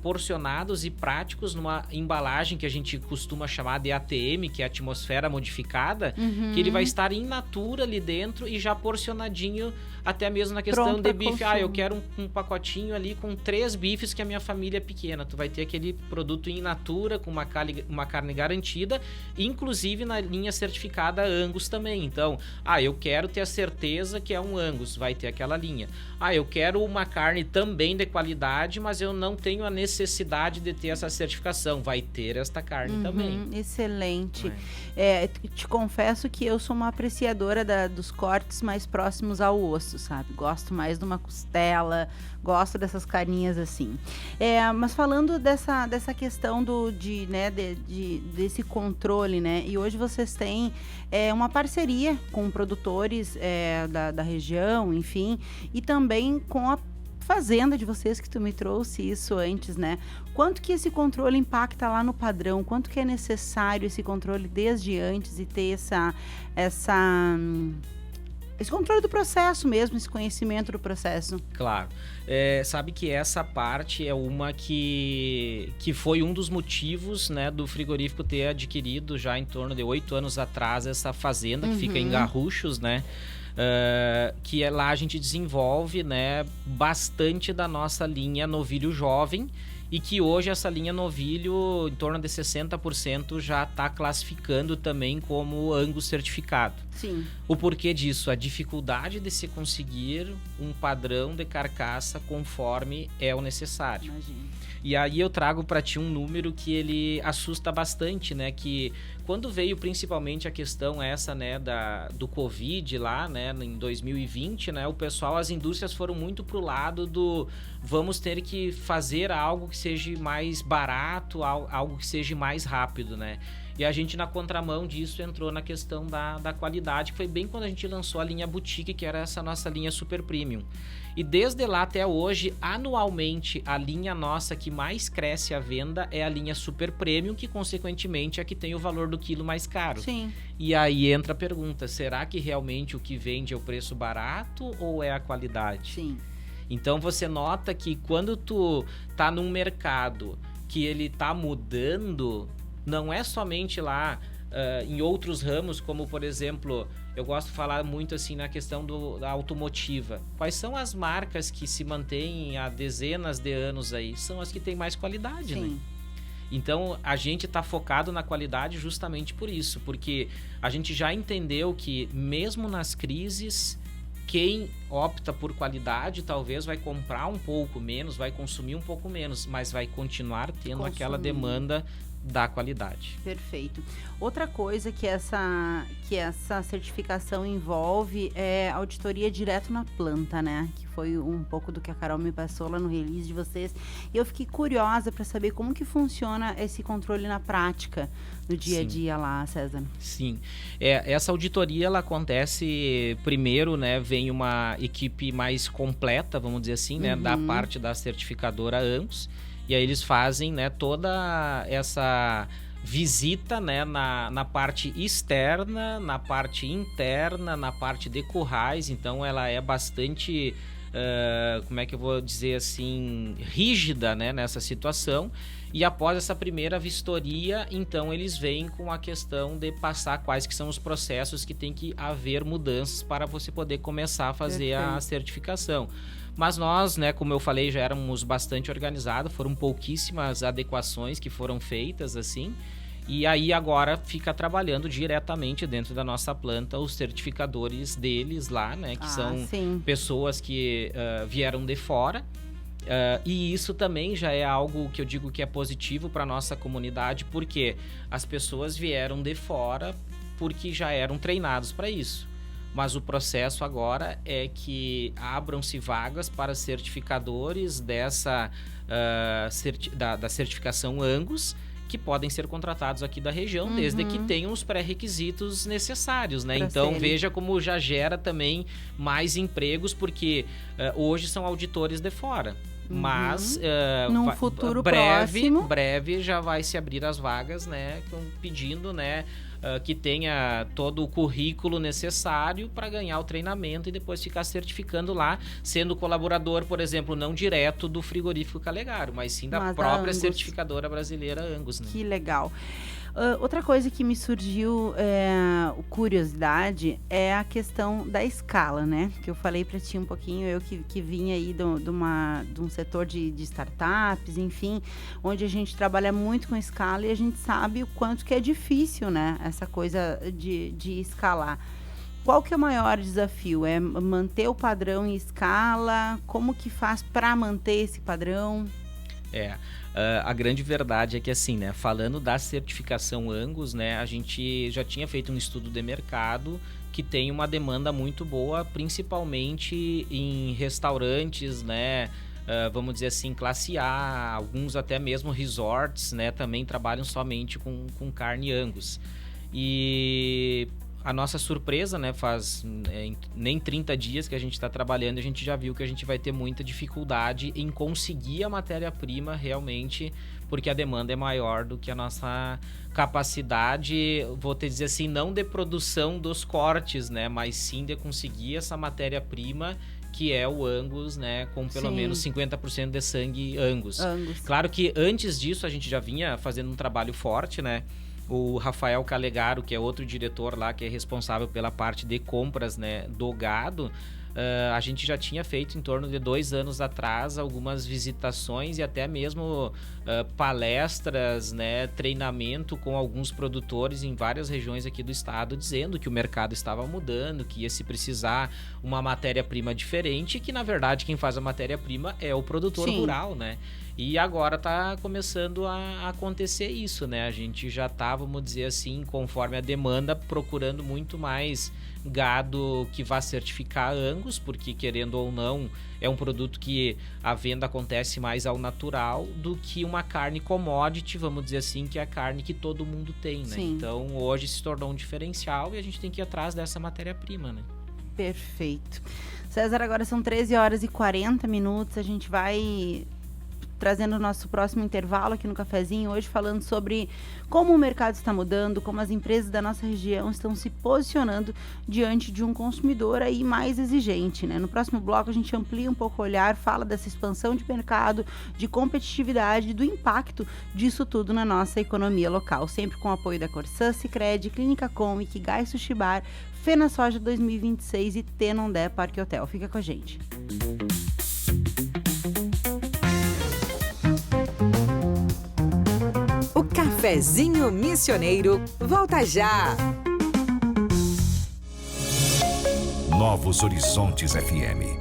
porcionados e práticos numa embalagem que a gente costuma chamar de ATM, que é atmosfera modificada, que ele vai estar in natura ali dentro e já porcionadinho, até mesmo na questão de bife. Eu quero um pacotinho ali com 3 bifes que a minha família é pequena. Tu vai ter aquele produto in natura com uma carne garantida, inclusive na linha certificada Angus também. Então, eu quero ter a certeza que é um Angus. Vai ter aquela linha. Eu quero uma carne também de qualidade, mas eu não tenho a necessidade de ter essa certificação. Vai ter esta carne também. Excelente. Te confesso que eu sou uma apreciadora dos cortes mais próximos ao osso, sabe? Gosto mais de uma costela, gosto dessas carninhas assim. Mas falando dessa questão desse controle, né? E hoje vocês têm uma parceria com produtores da região, enfim, e também com a fazenda de vocês, que tu me trouxe isso antes, né? Quanto que esse controle impacta lá no padrão? Quanto que é necessário esse controle desde antes e ter esse controle do processo mesmo, esse conhecimento do processo? Claro. Sabe que essa parte é uma que foi um dos motivos, né, do frigorífico ter adquirido já em torno de 8 anos atrás essa fazenda que fica em Garruchos, né? Que lá a gente desenvolve, né, bastante da nossa linha novilho jovem, e que hoje essa linha novilho, em torno de 60%, já está classificando também como Angus certificado. Sim. O porquê disso? A dificuldade de se conseguir um padrão de carcaça conforme é o necessário. Imagina. E aí eu trago para ti um número que ele assusta bastante, né? Que quando veio principalmente a questão essa, né, do Covid lá, né, em 2020, né, as indústrias foram muito pro lado do vamos ter que fazer algo que seja mais barato, algo que seja mais rápido, né? E a gente, na contramão disso, entrou na questão da qualidade, que foi bem quando a gente lançou a linha Boutique, que era essa nossa linha Super Premium. E desde lá até hoje, anualmente, a linha nossa que mais cresce a venda é a linha Super Premium, que consequentemente é a que tem o valor do quilo mais caro. Sim. E aí entra a pergunta, será que realmente o que vende é o preço barato ou é a qualidade? Sim. Então você nota que quando tu tá num mercado que ele tá mudando, não é somente lá em outros ramos, como por exemplo, eu gosto de falar muito assim na questão da automotiva. Quais são as marcas que se mantêm há dezenas de anos aí? São as que têm mais qualidade, Sim. né? Então a gente está focado na qualidade justamente por isso, porque a gente já entendeu que mesmo nas crises, quem opta por qualidade talvez vai comprar um pouco menos, vai consumir um pouco menos, mas vai continuar tendo aquela demanda da qualidade. Perfeito. Outra coisa que essa certificação envolve é auditoria direto na planta, né? Que foi um pouco do que a Carol me passou lá no release de vocês. E eu fiquei curiosa para saber como que funciona esse controle na prática, no dia a dia lá, César. Sim. Essa auditoria, ela acontece primeiro, né? Vem uma equipe mais completa, vamos dizer assim, né? Da parte da certificadora Angus. E aí eles fazem, né, toda essa visita, né, na parte externa, na parte interna, na parte de currais. Então ela é bastante, como é que eu vou dizer assim, rígida, né, nessa situação. E após essa primeira vistoria, então eles vêm com a questão de passar quais que são os processos que tem que haver mudanças para você poder começar a fazer a certificação. Mas nós, né, como eu falei, já éramos bastante organizados, foram pouquíssimas adequações que foram feitas, assim, e aí agora fica trabalhando diretamente dentro da nossa planta os certificadores deles lá, né, que são pessoas que vieram de fora, e isso também já é algo que eu digo que é positivo para a nossa comunidade, porque as pessoas vieram de fora porque já eram treinados para isso. Mas o processo agora é que abram-se vagas para certificadores da certificação Angus, que podem ser contratados aqui da região, desde que tenham os pré-requisitos necessários, né? Então veja como já gera também mais empregos, porque hoje são auditores de fora. Mas num futuro próximo, breve já vai se abrir as vagas, né? Pedindo, né, que tenha todo o currículo necessário para ganhar o treinamento e depois ficar certificando lá, sendo colaborador, por exemplo, não direto do frigorífico Calegaro, mas sim da própria certificadora brasileira Angus, né? Que legal. Outra coisa que me surgiu curiosidade é a questão da escala, né? Que eu falei para ti um pouquinho, eu que vim aí de um setor de startups, enfim, onde a gente trabalha muito com escala e a gente sabe o quanto que é difícil, né? Essa coisa de escalar. Qual que é o maior desafio? É manter o padrão em escala? Como que faz para manter esse padrão? A grande verdade é que assim, né, falando da certificação Angus, né, a gente já tinha feito um estudo de mercado que tem uma demanda muito boa, principalmente em restaurantes, né, vamos dizer assim, classe A, alguns até mesmo resorts, né, também trabalham somente com carne Angus. E a nossa surpresa, né, faz nem 30 dias que a gente está trabalhando, a gente já viu que a gente vai ter muita dificuldade em conseguir a matéria-prima realmente, porque a demanda é maior do que a nossa capacidade, vou te dizer assim, não de produção dos cortes, né, mas sim de conseguir essa matéria-prima que é o Angus, né, com pelo menos 50% de sangue Angus. Claro que antes disso a gente já vinha fazendo um trabalho forte, né. O Rafael Calegaro, que é outro diretor lá, que é responsável pela parte de compras, né, do gado, a gente já tinha feito em torno de 2 anos atrás algumas visitações e até mesmo palestras, né, treinamento com alguns produtores em várias regiões aqui do estado, dizendo que o mercado estava mudando, que ia se precisar uma matéria-prima diferente, e que na verdade quem faz a matéria-prima é o produtor rural, né? E agora tá começando a acontecer isso, né? A gente já tá, vamos dizer assim, conforme a demanda, procurando muito mais gado que vá certificar Angus, porque querendo ou não, é um produto que a venda acontece mais ao natural do que uma carne commodity, vamos dizer assim, que é a carne que todo mundo tem, né? Então hoje se tornou um diferencial e a gente tem que ir atrás dessa matéria-prima, né? Perfeito. César, agora são 13h40, a gente vai trazendo o nosso próximo intervalo aqui no Cafezinho, hoje falando sobre como o mercado está mudando, como as empresas da nossa região estão se posicionando diante de um consumidor aí mais exigente, né? No próximo bloco a gente amplia um pouco o olhar, fala dessa expansão de mercado, de competitividade, do impacto disso tudo na nossa economia local, sempre com o apoio da Corsã, Sicredi, Clínica Com, Ikigai Sushi Bar, FenaSoja 2026 e Tenondé Parque Hotel. Fica com a gente. Cafezinho Missioneiro, volta já! Novos Horizontes FM.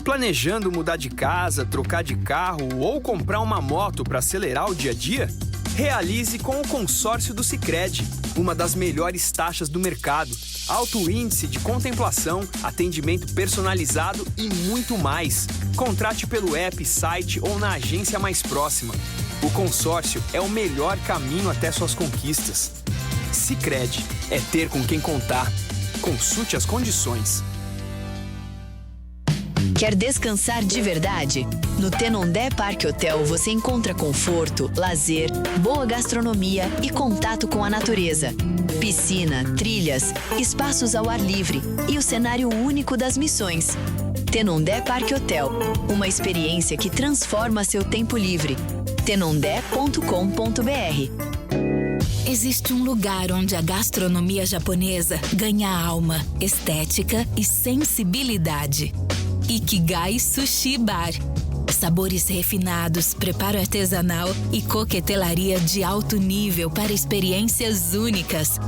Planejando mudar de casa, trocar de carro ou comprar uma moto para acelerar o dia a dia? Realize com o consórcio do Sicredi, uma das melhores taxas do mercado, alto índice de contemplação, atendimento personalizado e muito mais. Contrate pelo app, site ou na agência mais próxima. O consórcio é o melhor caminho até suas conquistas. Sicredi é ter com quem contar. Consulte as condições. Quer descansar de verdade? No Tenondé Parque Hotel você encontra conforto, lazer, boa gastronomia e contato com a natureza. Piscina, trilhas, espaços ao ar livre e o cenário único das missões. Tenondé Parque Hotel, uma experiência que transforma seu tempo livre. tenondé.com.br. Existe um lugar onde a gastronomia japonesa ganha alma, estética e sensibilidade. Ikigai Sushi Bar. Sabores refinados, preparo artesanal e coquetelaria de alto nível para experiências únicas.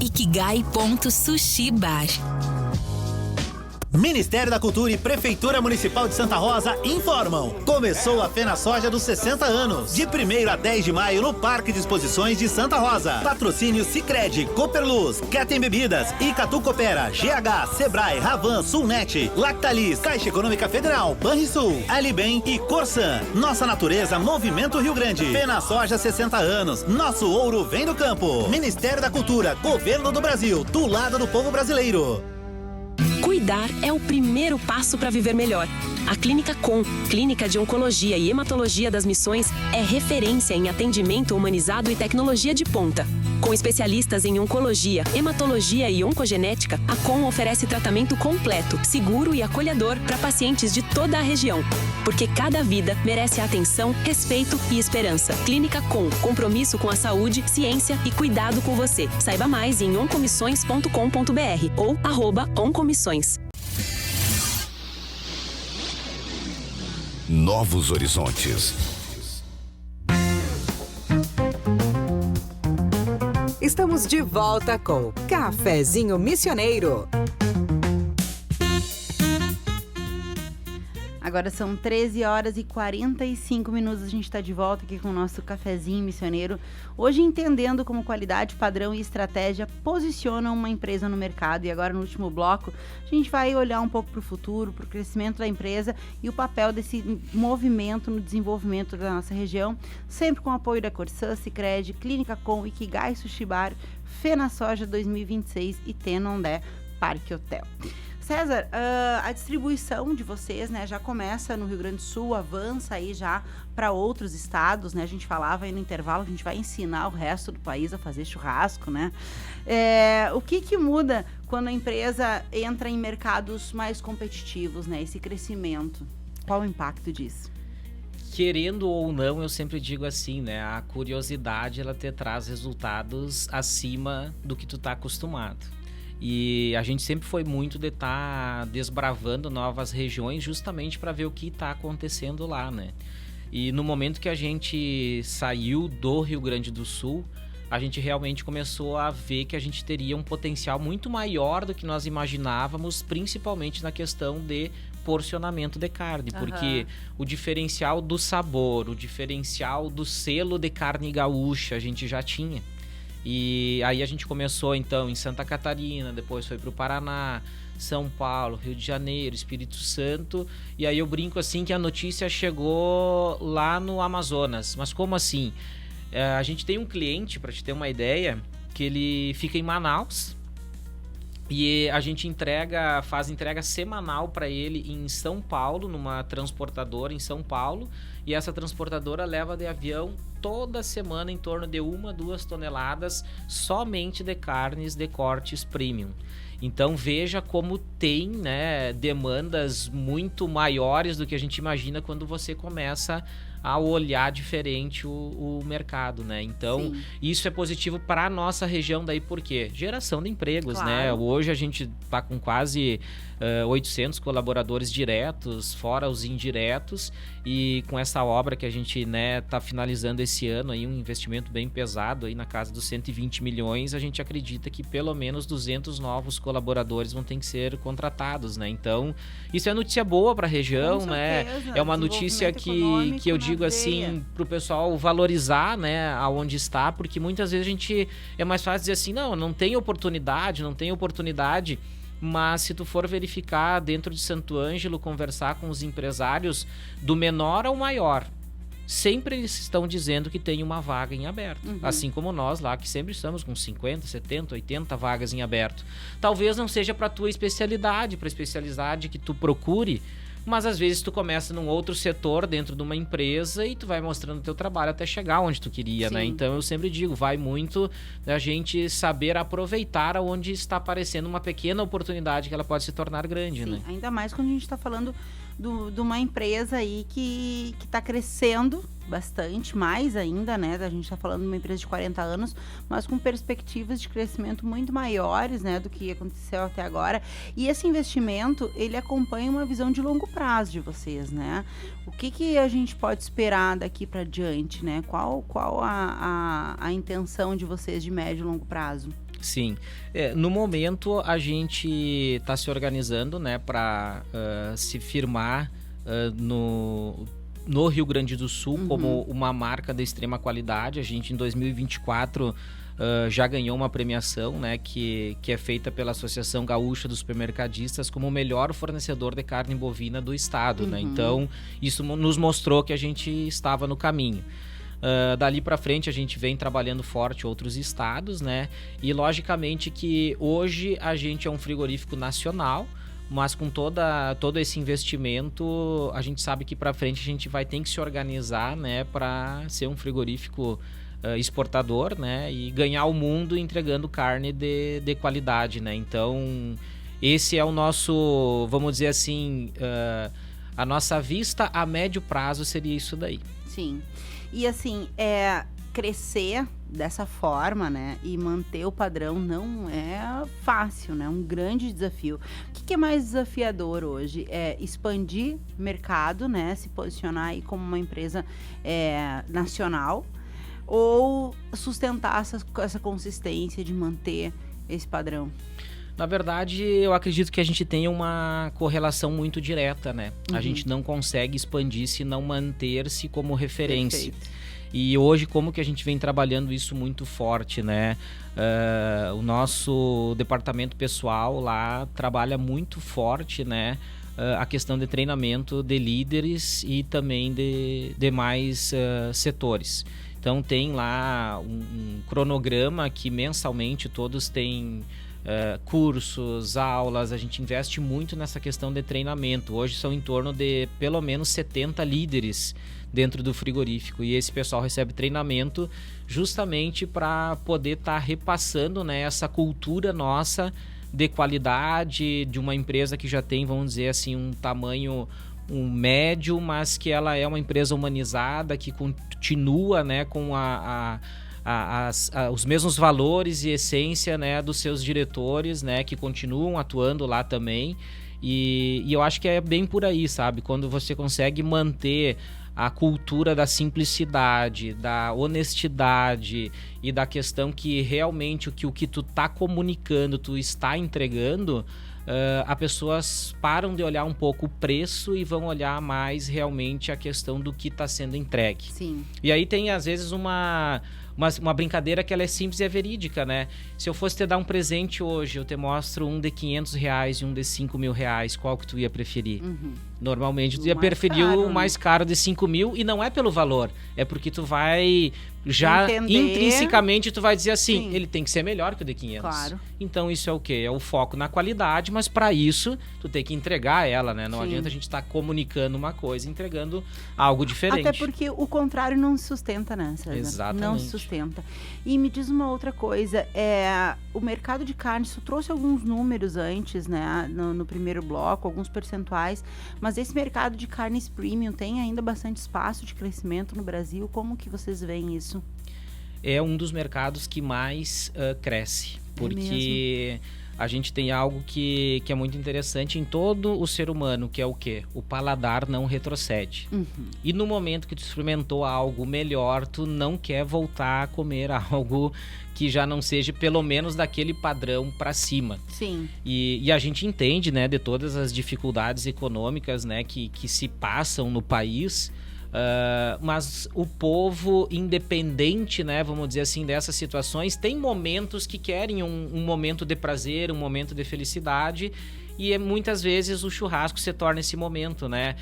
@ikigai.sushibar. Ministério da Cultura e Prefeitura Municipal de Santa Rosa informam. Começou a FenaSoja dos 60 anos. De 1º a 10 de maio no Parque de Exposições de Santa Rosa. Patrocínio Sicredi, Cooperluz, Ketem Bebidas, Icatu Coopera, GH, Sebrae, Ravan, Sulnet, Lactalis, Caixa Econômica Federal, Banrisul, Alibem e Corsã. Nossa natureza, Movimento Rio Grande. FenaSoja 60 anos. Nosso ouro vem do campo. Ministério da Cultura, Governo do Brasil, do lado do povo brasileiro. Cuidar é o primeiro passo para viver melhor. A Clínica Com, Clínica de Oncologia e Hematologia das Missões, é referência em atendimento humanizado e tecnologia de ponta. Com especialistas em oncologia, hematologia e oncogenética, a Com oferece tratamento completo, seguro e acolhedor para pacientes de toda a região. Porque cada vida merece atenção, respeito e esperança. Clínica Com, compromisso com a saúde, ciência e cuidado com você. Saiba mais em oncomissões.com.br ou @oncomissões. Novos Horizontes. Estamos de volta com Cafezinho Missioneiro. Agora são 13 horas e 45 minutos, a gente está de volta aqui com o nosso Cafezinho Missioneiro. Hoje entendendo como qualidade, padrão e estratégia posicionam uma empresa no mercado. E agora no último bloco, a gente vai olhar um pouco para o futuro, para o crescimento da empresa e o papel desse movimento no desenvolvimento da nossa região, sempre com o apoio da Corsã, Sicredi, Clínica Com, Ikigai Sushi Bar, FenaSoja 2026 e Tenondé Parque Hotel. César, a distribuição de vocês, né, já começa no Rio Grande do Sul, avança aí já para outros estados, né? A gente falava aí no intervalo que a gente vai ensinar o resto do país a fazer churrasco, né? O que muda quando a empresa entra em mercados mais competitivos, né? Esse crescimento, qual o impacto disso? Querendo ou não, eu sempre digo assim, né? A curiosidade, ela te traz resultados acima do que tu tá acostumado. E a gente sempre foi muito de estar desbravando novas regiões justamente para ver o que está acontecendo lá, né? E no momento que a gente saiu do Rio Grande do Sul, a gente realmente começou a ver que a gente teria um potencial muito maior do que nós imaginávamos, principalmente na questão de porcionamento de carne, porque o diferencial do sabor, o diferencial do selo de carne gaúcha a gente já tinha. E aí a gente começou então em Santa Catarina, depois foi para o Paraná, São Paulo, Rio de Janeiro, Espírito Santo. E aí eu brinco assim que a notícia chegou lá no Amazonas. Mas como assim? A gente tem um cliente, para te ter uma ideia, que ele fica em Manaus e a gente faz entrega semanal para ele em São Paulo, numa transportadora em São Paulo. E essa transportadora leva de avião toda semana em torno de 1-2 toneladas somente de carnes de cortes premium. Então veja como tem, né, demandas muito maiores do que a gente imagina quando você começa a olhar diferente o mercado, né? Então, isso é positivo para a nossa região, daí por quê? Geração de empregos, né? Hoje a gente está com quase 800 colaboradores diretos, fora os indiretos, e com essa obra que a gente, né, tá finalizando esse ano, aí, um investimento bem pesado, aí na casa dos 120 milhões, a gente acredita que pelo menos 200 novos colaboradores vão ter que ser contratados, né? Então, isso é notícia boa para a região, né? É uma notícia que eu digo assim, para o pessoal valorizar, né, aonde está, porque muitas vezes a gente é mais fácil dizer assim, não tem oportunidade, mas se tu for verificar dentro de Santo Ângelo, conversar com os empresários do menor ao maior, sempre eles estão dizendo que tem uma vaga em aberto, assim como nós lá, que sempre estamos com 50, 70, 80 vagas em aberto. Talvez não seja para tua especialidade, para a especialidade que tu procure, mas às vezes tu começa num outro setor dentro de uma empresa e tu vai mostrando o teu trabalho até chegar onde tu queria, né? Então eu sempre digo, vai muito da gente saber aproveitar onde está aparecendo uma pequena oportunidade que ela pode se tornar grande, né? Ainda mais quando a gente está falando de uma empresa aí que está crescendo bastante, mais ainda, né? A gente está falando de uma empresa de 40 anos, mas com perspectivas de crescimento muito maiores, né, do que aconteceu até agora. E esse investimento, ele acompanha uma visão de longo prazo de vocês, né? O que a gente pode esperar daqui para diante, né? Qual a intenção de vocês de médio e longo prazo? Sim, no momento a gente está se organizando, né, para se firmar no Rio Grande do Sul como uma marca de extrema qualidade. A gente em 2024 já ganhou uma premiação, né, que é feita pela Associação Gaúcha dos Supermercadistas como o melhor fornecedor de carne bovina do estado, né? Então isso nos mostrou que a gente estava no caminho. Dali para frente a gente vem trabalhando forte outros estados, né? E logicamente que hoje a gente é um frigorífico nacional, mas com todo esse investimento a gente sabe que para frente a gente vai ter que se organizar, né, para ser um frigorífico exportador, né, e ganhar o mundo entregando carne de qualidade, né? Então esse é o nosso, vamos dizer assim, a nossa vista a médio prazo seria isso daí. Sim. E assim, crescer dessa forma, né, e manter o padrão não é fácil, né? É um grande desafio. O que é mais desafiador hoje? É expandir mercado, né? Se posicionar aí como uma empresa nacional, ou sustentar essa consistência de manter esse padrão? Na verdade, eu acredito que a gente tenha uma correlação muito direta, né? A gente não consegue expandir se não manter-se como referência. Perfeito. E hoje, como que a gente vem trabalhando isso muito forte, né? O nosso departamento pessoal lá trabalha muito forte, né? A questão de treinamento de líderes e também de demais setores. Então, tem lá um cronograma que mensalmente todos têm cursos, aulas, a gente investe muito nessa questão de treinamento. Hoje são em torno de pelo menos 70 líderes dentro do frigorífico e esse pessoal recebe treinamento justamente para poder estar repassando, né, essa cultura nossa de qualidade de uma empresa que já tem, vamos dizer assim, um tamanho médio, mas que ela é uma empresa humanizada, que continua, né, com os mesmos valores e essência, né, dos seus diretores, né, que continuam atuando lá também. E eu acho que é bem por aí, sabe? Quando você consegue manter a cultura da simplicidade, da honestidade e da questão que realmente o que tu tá comunicando, tu está entregando, as pessoas param de olhar um pouco o preço e vão olhar mais realmente a questão do que está sendo entregue. Sim. E aí tem às vezes uma brincadeira que ela é simples e é verídica, né? Se eu fosse te dar um presente hoje, eu te mostro um de R$500 e um de R$5.000, qual que tu ia preferir? Normalmente tu ia preferir o mais caro de 5 mil, e não é pelo valor, é porque tu vai já intrinsecamente tu vai dizer assim, ele tem que ser melhor que o de 500. Claro. Então isso é o quê? É o foco na qualidade, mas para isso tu tem que entregar ela, né? Não adianta a gente estar comunicando uma coisa e entregando algo diferente. Até porque o contrário não se sustenta, né, César? Exatamente. Não se sustenta. E me diz uma outra coisa, o mercado de carne, tu trouxe alguns números antes, né, no primeiro bloco, alguns percentuais, mas esse mercado de carnes premium tem ainda bastante espaço de crescimento no Brasil. Como que vocês veem isso? É um dos mercados que mais cresce, porque a gente tem algo que é muito interessante em todo o ser humano, que é o quê? O paladar não retrocede. E no momento que tu experimentou algo melhor, tu não quer voltar a comer algo que já não seja pelo menos daquele padrão para cima. Sim. E a gente entende, né, de todas as dificuldades econômicas, né, que se passam no país. Mas o povo, independente, né, vamos dizer assim, dessas situações, tem momentos que querem um momento de prazer, um momento de felicidade, e muitas vezes o churrasco se torna esse momento, né?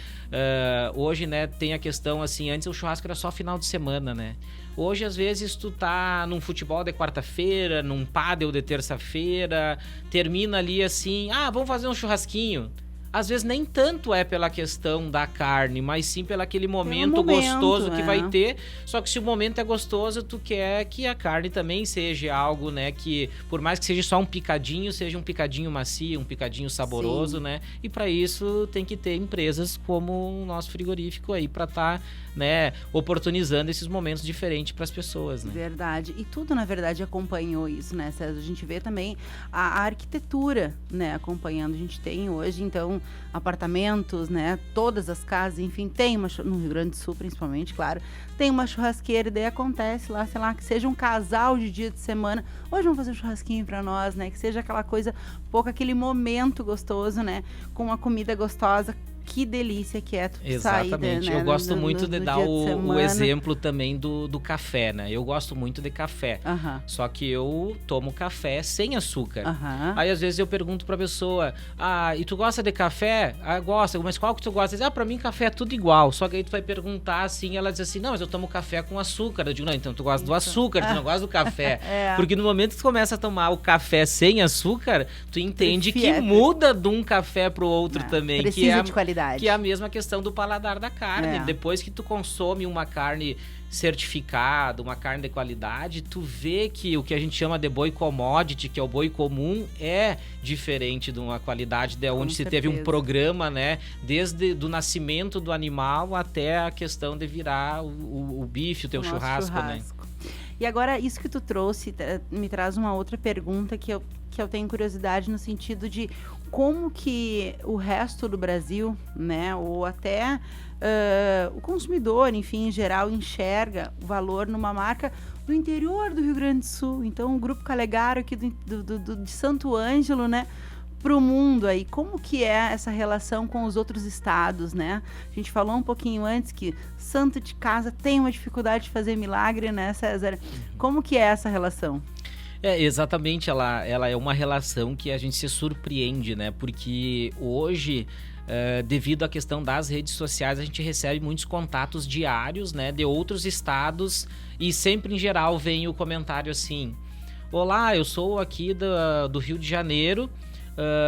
Hoje, né, tem a questão assim, antes o churrasco era só final de semana, né? Hoje, às vezes, tu tá num futebol de quarta-feira, num pádel de terça-feira, termina ali assim, vamos fazer um churrasquinho. Às vezes nem tanto é pela questão da carne, mas sim pelo aquele momento gostoso que vai ter. Só que se o momento é gostoso, tu quer que a carne também seja algo, né, que por mais que seja só um picadinho, seja um picadinho macio, um picadinho saboroso, né? E para isso tem que ter empresas como o nosso frigorífico aí para estar, né, oportunizando esses momentos diferentes para as pessoas, né? Verdade. E tudo, na verdade, acompanhou isso, né, César? A gente vê também a arquitetura, né, acompanhando. A gente tem hoje, então, apartamentos, né, todas as casas, enfim, tem uma, no Rio Grande do Sul principalmente, claro, tem uma churrasqueira, e daí acontece lá, sei lá, que seja um casal de dia de semana, hoje vamos fazer um churrasquinho pra nós, né, que seja aquela coisa, pouco aquele momento gostoso, né, com uma comida gostosa. Que delícia que é tu sair, exatamente, né? Eu gosto muito de dar o exemplo também do café, né? Eu gosto muito de café, só que eu tomo café sem açúcar. Aí às vezes eu pergunto pra pessoa, e tu gosta de café? Gosta, mas qual que tu gosta? Diz, pra mim café é tudo igual, só que aí tu vai perguntar assim, ela diz assim, não, mas eu tomo café com açúcar. Eu digo, não, então tu gosta do açúcar, tu não gosta do café. Porque no momento que tu começa a tomar o café sem açúcar, tu entende que muda de um café pro outro também. Precisa de qualidade. Que é a mesma questão do paladar da carne. Depois que tu consome uma carne certificada, uma carne de qualidade, tu vê que o que a gente chama de boi commodity, que é o boi comum, é diferente de uma qualidade de onde se teve um programa, né, desde do nascimento do animal até a questão de virar o bife, o teu churrasco, né? E agora, isso que tu trouxe me traz uma outra pergunta que eu tenho curiosidade no sentido de como que o resto do Brasil, né, ou até o consumidor, enfim, em geral, enxerga o valor numa marca do interior do Rio Grande do Sul. Então, o Grupo Calegaro aqui de Santo Ângelo, né, para o mundo aí, como que é essa relação com os outros estados, né? A gente falou um pouquinho antes que santo de casa tem uma dificuldade de fazer milagre, né, César? Como que é essa relação? Exatamente, ela é uma relação que a gente se surpreende, né? Porque hoje, devido à questão das redes sociais, a gente recebe muitos contatos diários, né, de outros estados, e sempre em geral vem o comentário assim: olá, eu sou aqui do Rio de Janeiro,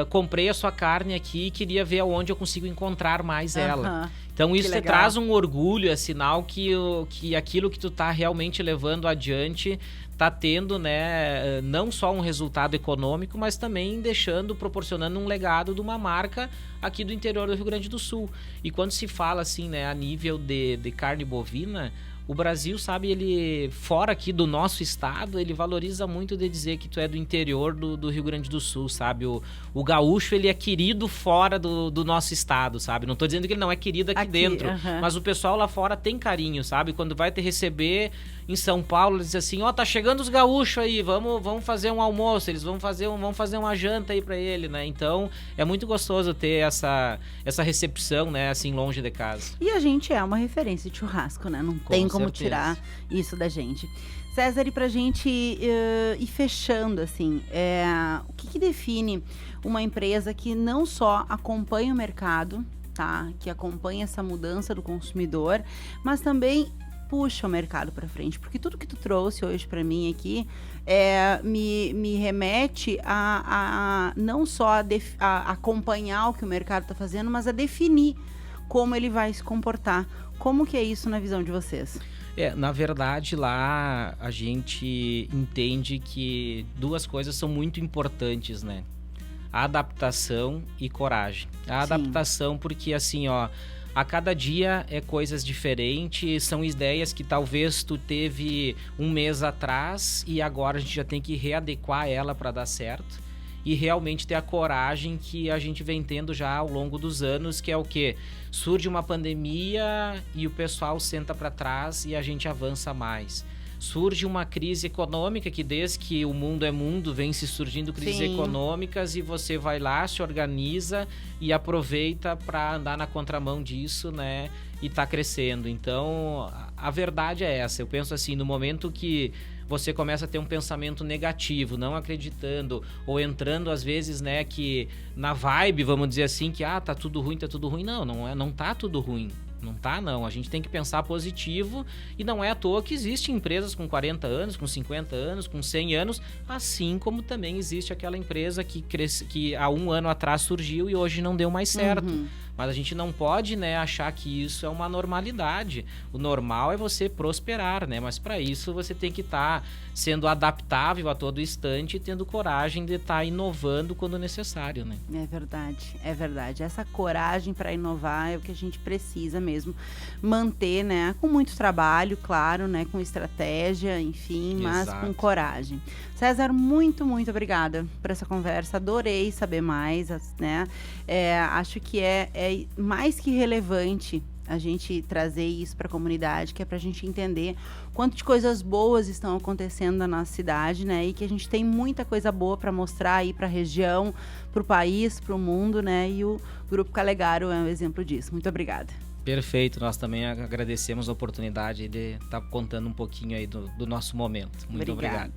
comprei a sua carne aqui e queria ver aonde eu consigo encontrar mais ela. Então isso te traz um orgulho, é sinal que aquilo que tu tá realmente levando adiante tá tendo, né, não só um resultado econômico, mas também proporcionando um legado de uma marca aqui do interior do Rio Grande do Sul. E quando se fala assim, né, a nível de carne bovina, o Brasil, sabe, ele, fora aqui do nosso estado, ele valoriza muito de dizer que tu é do interior do Rio Grande do Sul, sabe? O gaúcho, ele é querido fora do nosso estado, sabe? Não tô dizendo que ele não é querido aqui dentro, mas o pessoal lá fora tem carinho, sabe? Quando vai te receber em São Paulo, eles dizem assim: ó, tá chegando os gaúchos aí, vamos fazer um almoço, eles vão fazer uma janta aí pra ele, né? Então, é muito gostoso ter essa recepção, né, assim, longe de casa. E a gente é uma referência de churrasco, né? Não tem como tirar isso da gente. César, e pra gente ir fechando, assim, o que define uma empresa que não só acompanha o mercado, tá? Que acompanha essa mudança do consumidor, mas também puxa o mercado para frente, porque tudo que tu trouxe hoje para mim aqui me remete a não só a acompanhar o que o mercado está fazendo, mas a definir como ele vai se comportar. Como que é isso na visão de vocês? Na verdade, lá a gente entende que duas coisas são muito importantes, né? A adaptação e coragem. A adaptação porque, assim, ó, a cada dia é coisas diferentes, são ideias que talvez tu teve um mês atrás e agora a gente já tem que readequar ela para dar certo. E realmente ter a coragem que a gente vem tendo já ao longo dos anos, que é o quê? Surge uma pandemia e o pessoal senta para trás e a gente avança mais. Surge uma crise econômica, que desde que o mundo é mundo, vem se surgindo crises econômicas, e você vai lá, se organiza e aproveita para andar na contramão disso, né? E tá crescendo. Então, a verdade é essa. Eu penso assim, no momento que você começa a ter um pensamento negativo, não acreditando, ou entrando às vezes, né, que na vibe, vamos dizer assim, que tá tudo ruim, não tá tudo ruim. Não tá, não. A gente tem que pensar positivo, e não é à toa que existem empresas com 40 anos, com 50 anos, com 100 anos, assim como também existe aquela empresa que há um ano atrás surgiu e hoje não deu mais certo. Mas a gente não pode, né, achar que isso é uma normalidade. O normal é você prosperar, né? Mas para isso você tem que estar sendo adaptável a todo instante e tendo coragem de estar inovando quando necessário, né? É verdade. Essa coragem para inovar é o que a gente precisa mesmo manter, né? Com muito trabalho, claro, né? Com estratégia, enfim, mas com coragem. César, muito, muito obrigada por essa conversa. Adorei saber mais, né? Acho que é mais que relevante a gente trazer isso para a comunidade, que é para a gente entender quanto de coisas boas estão acontecendo na nossa cidade, né? E que a gente tem muita coisa boa para mostrar aí para a região, para o país, para o mundo, né? E o Grupo Calegaro é um exemplo disso. Muito obrigada. Perfeito, nós também agradecemos a oportunidade de estar contando um pouquinho aí do nosso momento. Muito obrigado.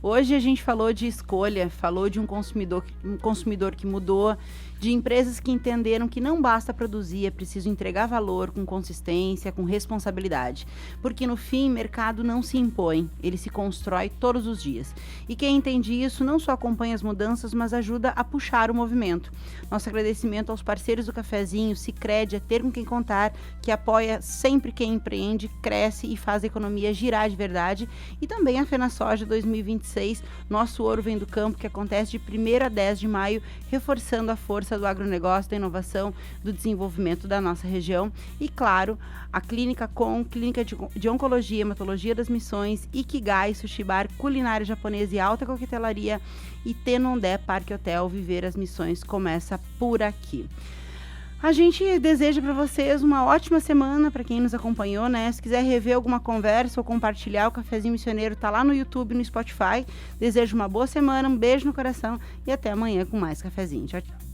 Hoje a gente falou de escolha, falou de um consumidor que mudou, de empresas que entenderam que não basta produzir, é preciso entregar valor com consistência, com responsabilidade. Porque no fim, mercado não se impõe, ele se constrói todos os dias. E quem entende isso não só acompanha as mudanças, mas ajuda a puxar o movimento. Nosso agradecimento aos parceiros do Cafezinho, Sicredi, a Ter Com Quem Contar lugar que apoia sempre quem empreende, cresce e faz a economia girar de verdade. E também a FenaSoja 2026, nosso ouro vem do campo, que acontece de 1º a 10 de maio, reforçando a força do agronegócio, da inovação, do desenvolvimento da nossa região. E claro, a Clínica Com, Clínica de Oncologia, Hematologia das Missões, Ikigai, Sushi Bar, Culinária Japonesa e Alta Coquetelaria e Tenondé Parque Hotel. Viver as Missões começa por aqui. A gente deseja para vocês uma ótima semana, para quem nos acompanhou, né? Se quiser rever alguma conversa ou compartilhar, o Cafezinho Missioneiro tá lá no YouTube e no Spotify. Desejo uma boa semana, um beijo no coração e até amanhã com mais Cafezinho. Tchau, tchau.